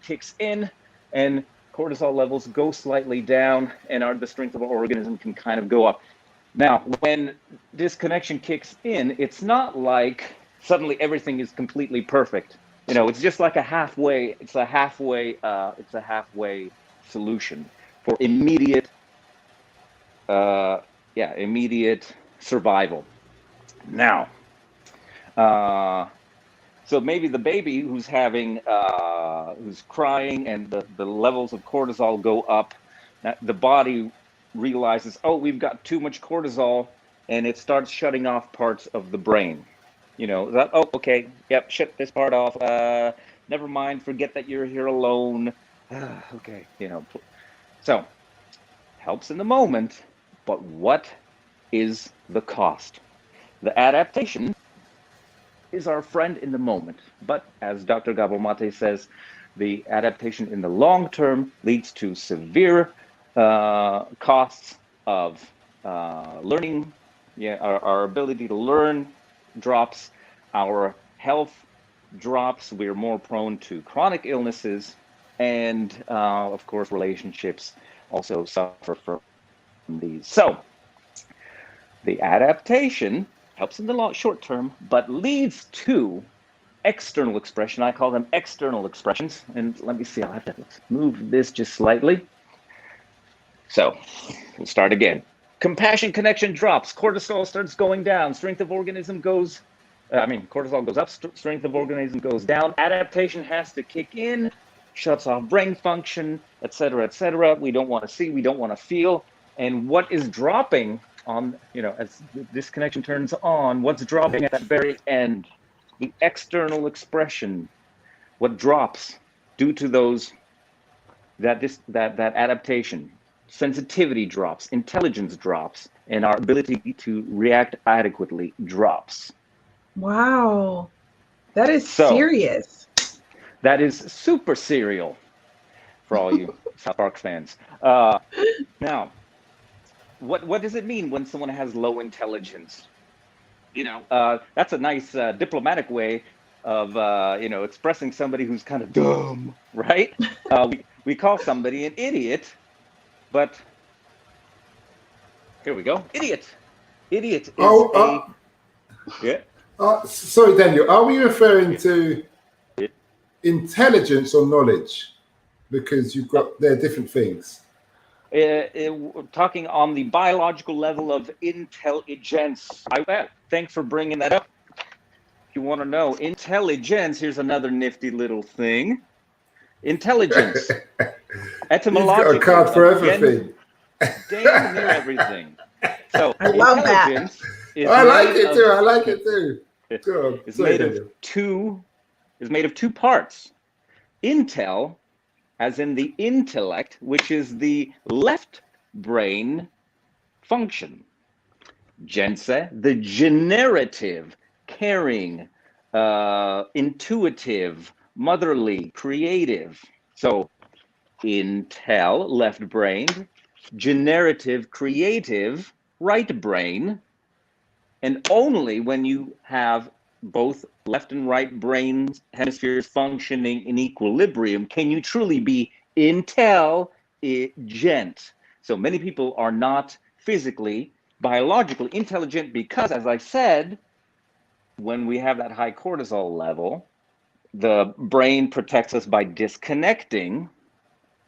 kicks in, and cortisol levels go slightly down, and the strength of our organism can kind of go up. Now, when disconnection kicks in, it's not like suddenly everything is completely perfect. It's just like it's a halfway solution for immediate survival. Now, so maybe the baby who's crying and the levels of cortisol go up, the body realizes, oh, we've got too much cortisol, and it starts shutting off parts of the brain. Oh, okay, yep, shut this part off. Never mind, forget that you're here alone. Okay, so helps in the moment, but what is the cost? The adaptation is our friend in the moment, but as Dr. Gabor-Mate says, the adaptation in the long term leads to severe costs of learning. Our ability to learn drops, our health drops, we're more prone to chronic illnesses, and of course relationships also suffer from these. So the adaptation helps in the short term, but leads to external expression. I call them external expressions. And let me see, I'll have to move this just slightly. So we'll start again. Compassion connection drops, cortisol starts going down, strength of organism goes, cortisol goes up, strength of organism goes down, adaptation has to kick in, shuts off brain function, et cetera, we don't want to see, we don't want to feel. And what is dropping on, as the disconnection turns on, what's dropping at that very end? The external expression, what drops due to that adaptation. Sensitivity drops, intelligence drops, and our ability to react adequately drops. Wow, that is serious. That is super serial for all you South Park fans. Now, what does it mean when someone has low intelligence? That's a nice diplomatic way of expressing somebody who's kind of dumb, right? We call somebody an idiot. But here we go. Idiot is sorry, Daniel. Are we referring to intelligence or knowledge? Because they're different things. Talking on the biological level of intelligence. Thanks for bringing that up. If you want to know intelligence, here's another nifty little thing. Intelligence. Etymologically, he's got a card for everything. Damn near everything. So I love intelligence that. I like it too. It's made of two parts. Intel, as in the intellect, which is the left brain function. Gense, the generative, caring, intuitive, motherly, creative. So intel, left brain, generative, creative, right brain. And only when you have both left and right brain hemispheres functioning in equilibrium can you truly be intelligent. So many people are not physically, biologically intelligent because, as I said, when we have that high cortisol level, the brain protects us by disconnecting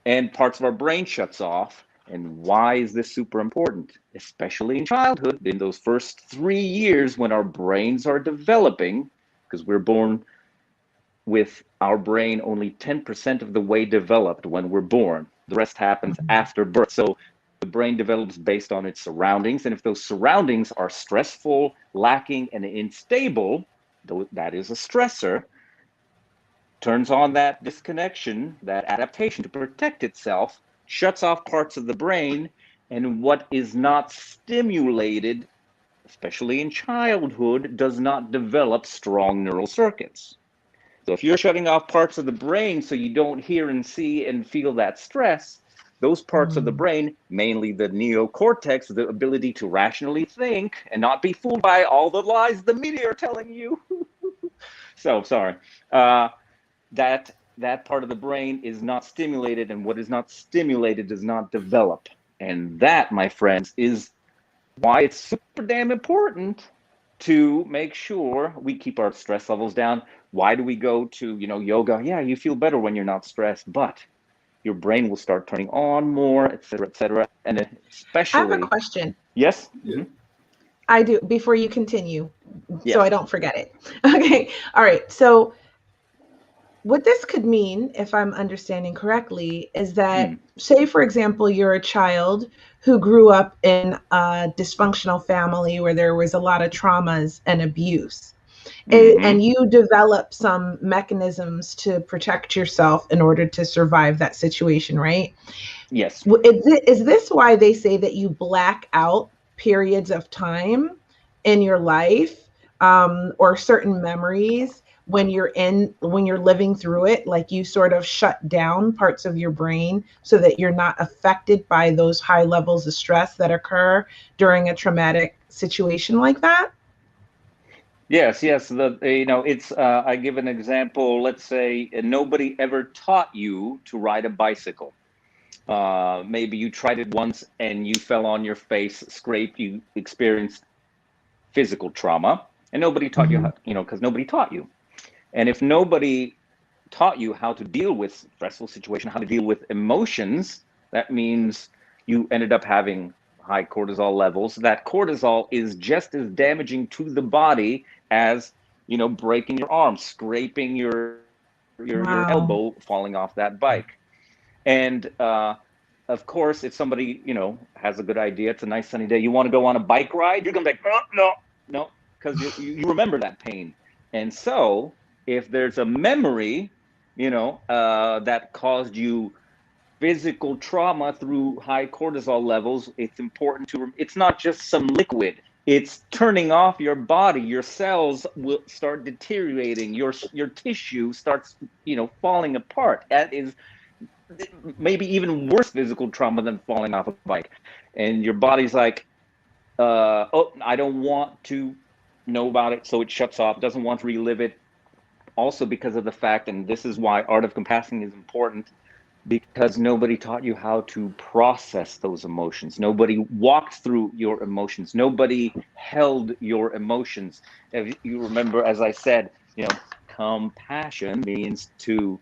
and parts of our brain shuts off. And why is this super important? Especially in childhood, in those first 3 years when our brains are developing, because we're born with our brain only 10% of the way developed when we're born. The rest happens after birth. So the brain develops based on its surroundings. And if those surroundings are stressful, lacking, and unstable, that is a stressor, turns on that disconnection, that adaptation to protect itself, shuts off parts of the brain, and what is not stimulated, especially in childhood, does not develop strong neural circuits. So if you're shutting off parts of the brain so you don't hear and see and feel that stress, those parts of the brain, mainly the neocortex, the ability to rationally think and not be fooled by all the lies the media are telling you. So sorry. That that part of the brain is not stimulated, and what is not stimulated does not develop. And that, my friends, is why it's super damn important to make sure we keep our stress levels down. Why do we go to, yoga? Yeah, you feel better when you're not stressed, but your brain will start turning on more, et cetera, et cetera. And I have a especially, question. yes? Yeah. Mm-hmm. I do, before you continue, so I Yes. don't forget it. Okay. All right. So what this could mean, if I'm understanding correctly, is that, Mm. say, for example, you're a child who grew up in a dysfunctional family where there was a lot of traumas and abuse, Mm-hmm. and you develop some mechanisms to protect yourself in order to survive that situation, right? Yes. Is this why they say that you black out periods of time in your life, or certain memories when you're living through it, like you sort of shut down parts of your brain so that you're not affected by those high levels of stress that occur during a traumatic situation like that? Yes, yes. It's. I give an example. Let's say nobody ever taught you to ride a bicycle. Maybe you tried it once and you fell on your face, scraped, you experienced physical trauma, and nobody taught you Mm-hmm. how, because nobody taught you. And if nobody taught you how to deal with stressful situation, how to deal with emotions, that means you ended up having high cortisol levels. That cortisol is just as damaging to the body as, breaking your arm, scraping your Wow. elbow, falling off that bike. And of course, if somebody, has a good idea, it's a nice sunny day, you want to go on a bike ride, you're gonna be like, no, no, no, because you remember that pain. And so if there's a memory, that caused you physical trauma through high cortisol levels, it's important it's not just some liquid. It's turning off your body. Your cells will start deteriorating. Your tissue starts, falling apart. That is maybe even worse physical trauma than falling off a bike. And your body's like, oh, I don't want to know about it. So it shuts off, doesn't want to relive it. Also, because of the fact, and this is why Art of Compassing is important, because nobody taught you how to process those emotions. Nobody walked through your emotions. Nobody held your emotions. If you remember, as I said, compassion means to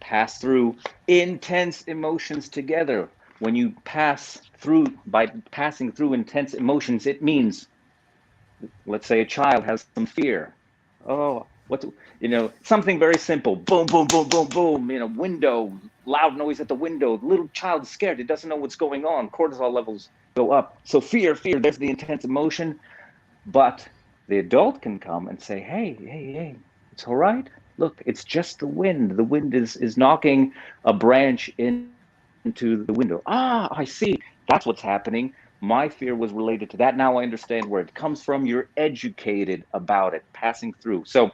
pass through intense emotions together. When you pass through, by passing through intense emotions, it means, let's say a child has some fear. Oh, something very simple. Boom, boom, boom, boom, boom. Window, loud noise at the window. The little child is scared. It doesn't know what's going on. Cortisol levels go up. So fear, there's the intense emotion. But the adult can come and say, hey, hey, hey, it's all right. Look, it's just the wind. The wind is knocking a branch into the window. Ah, I see. That's what's happening. My fear was related to that. Now I understand where it comes from. You're educated about it, passing through. So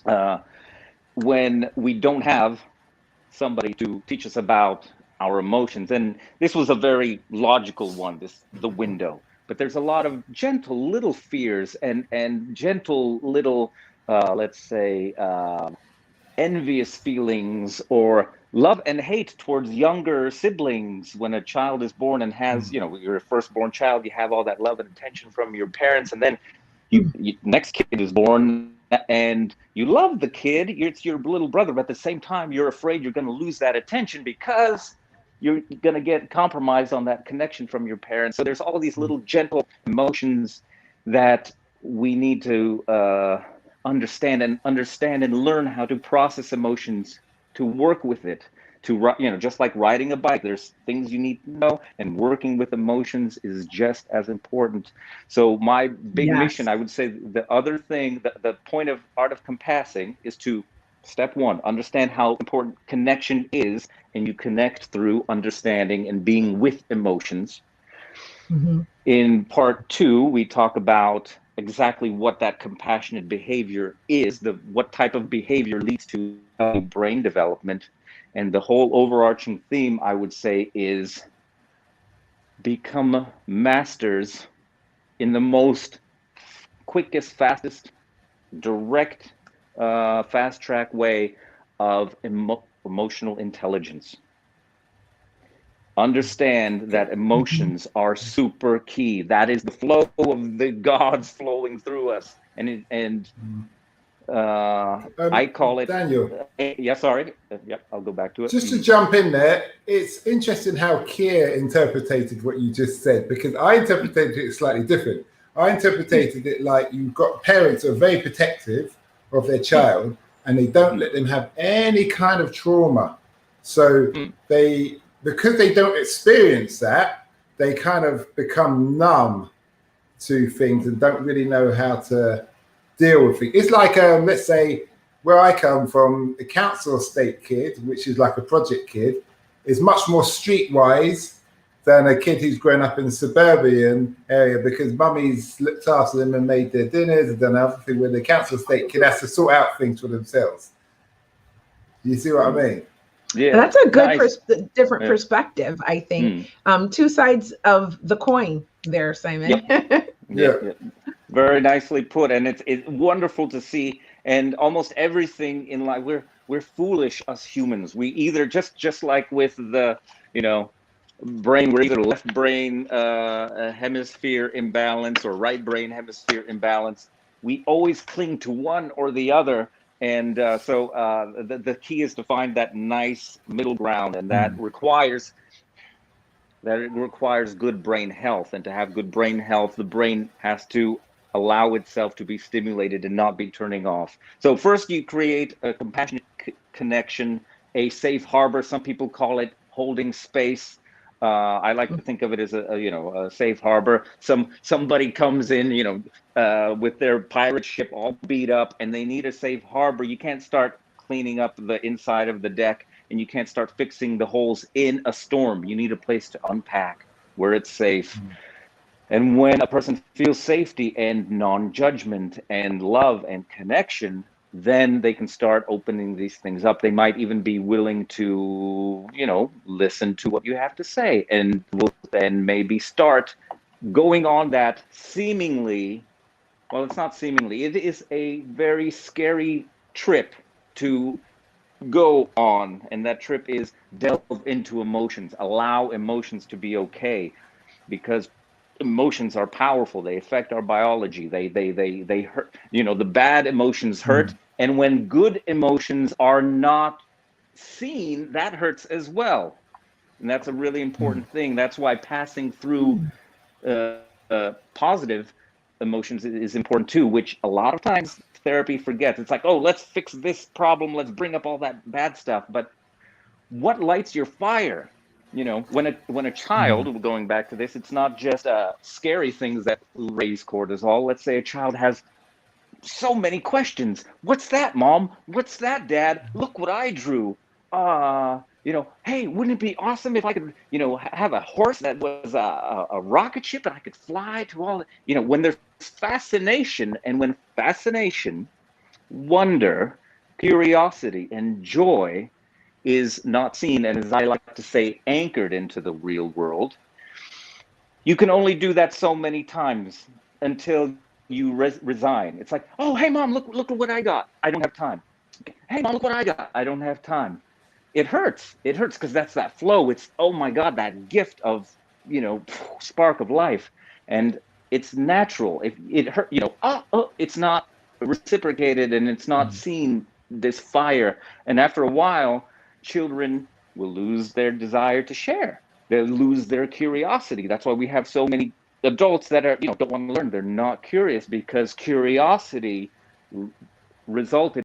uh, when we don't have somebody to teach us about our emotions, and this was a very logical one, the window, but there's a lot of gentle little fears and gentle little, let's say, envious feelings or love and hate towards younger siblings. When a child is born and has, you're a firstborn child, you have all that love and attention from your parents, and then next kid is born and you love the kid, it's your little brother, but at the same time you're afraid you're going to lose that attention because you're going to get compromised on that connection from your parents. So there's all these little gentle emotions that we need to understand and learn how to process emotions, to work with it, to, just like riding a bike, there's things you need to know, and working with emotions is just as important. So my big mission, Yes. I would say, the other thing, the point of Art of Compassing is to, step one, understand how important connection is, and you connect through understanding and being with emotions. Mm-hmm. In part two, we talk about exactly what that compassionate behavior is, what type of behavior leads to healthy brain development. And the whole overarching theme, I would say, is become masters in the most quickest, fastest, direct, fast track way of emotional intelligence. Understand that emotions are super key. That is the flow of the gods flowing through us, and I call it. Daniel, Yeah, sorry. Yep, I'll go back to it. just to jump in there, it's interesting how Kier interpreted what you just said, because I interpreted it slightly different. I interpreted it like you've got parents who are very protective of their child and they don't let them have any kind of trauma. So they, because they don't experience that, they kind of become numb to things and don't really know how to deal with it. It's like, let's say, where I come from, the council estate kid, which is like a project kid, is much more streetwise than a kid who's grown up in the suburban area, because mummy's looked after them and made their dinners and done everything, where the council estate kid has to sort out things for themselves. Do you see what I mean? Yeah, that's a good different perspective, I think. Two sides of the coin there, Simon. Yeah. Very nicely put, and it's wonderful to see. And almost everything in life, we're foolish, us humans. We either just like with the brain, we're either left brain hemisphere imbalance or right brain hemisphere imbalance. We always cling to one or the other. And so the key is to find that nice middle ground, and that requires good brain health. And to have good brain health, the brain has to allow itself to be stimulated and not be turning off. So first you create a compassionate connection, a safe harbor. Some people call it holding space. I like to think of it as a safe harbor. Somebody comes in, with their pirate ship all beat up, and they need a safe harbor. You can't start cleaning up the inside of the deck, and you can't start fixing the holes in a storm. You need a place to unpack where it's safe. And when a person feels safety and non-judgment and love and connection, then they can start opening these things up. They might even be willing to, listen to what you have to say, and will then maybe start going on that seemingly, well, it's not seemingly, it is a very scary trip to go on. And that trip is delve into emotions, allow emotions to be okay, because emotions are powerful. They affect our biology. They hurt. The bad emotions hurt, and when good emotions are not seen, that hurts as well. And that's a really important thing. That's why passing through positive emotions is important too, which a lot of times therapy forgets. It's like, oh, let's fix this problem. Let's bring up all that bad stuff. But what lights your fire? When a child, going back to this, it's not just scary things that raise cortisol. Let's say a child has so many questions. What's that, Mom? What's that, Dad? Look what I drew. Hey, wouldn't it be awesome if I could, have a horse that was a rocket ship and I could fly to all, when there's fascination, and when fascination, wonder, curiosity, and joy is not seen, and as I like to say, anchored into the real world, you can only do that so many times until you resign. It's like, oh, hey, Mom, look at what I got. I don't have time. Hey, Mom, look what I got. I don't have time. It hurts. It hurts because that's that flow. It's, oh my God, that gift of, spark of life. And it's natural. If it hurt, it's not reciprocated, and it's not seen, this fire. And after a while, children will lose their desire to share. They'll lose their curiosity. That's why we have so many adults that are, don't want to learn. They're not curious, because curiosity resulted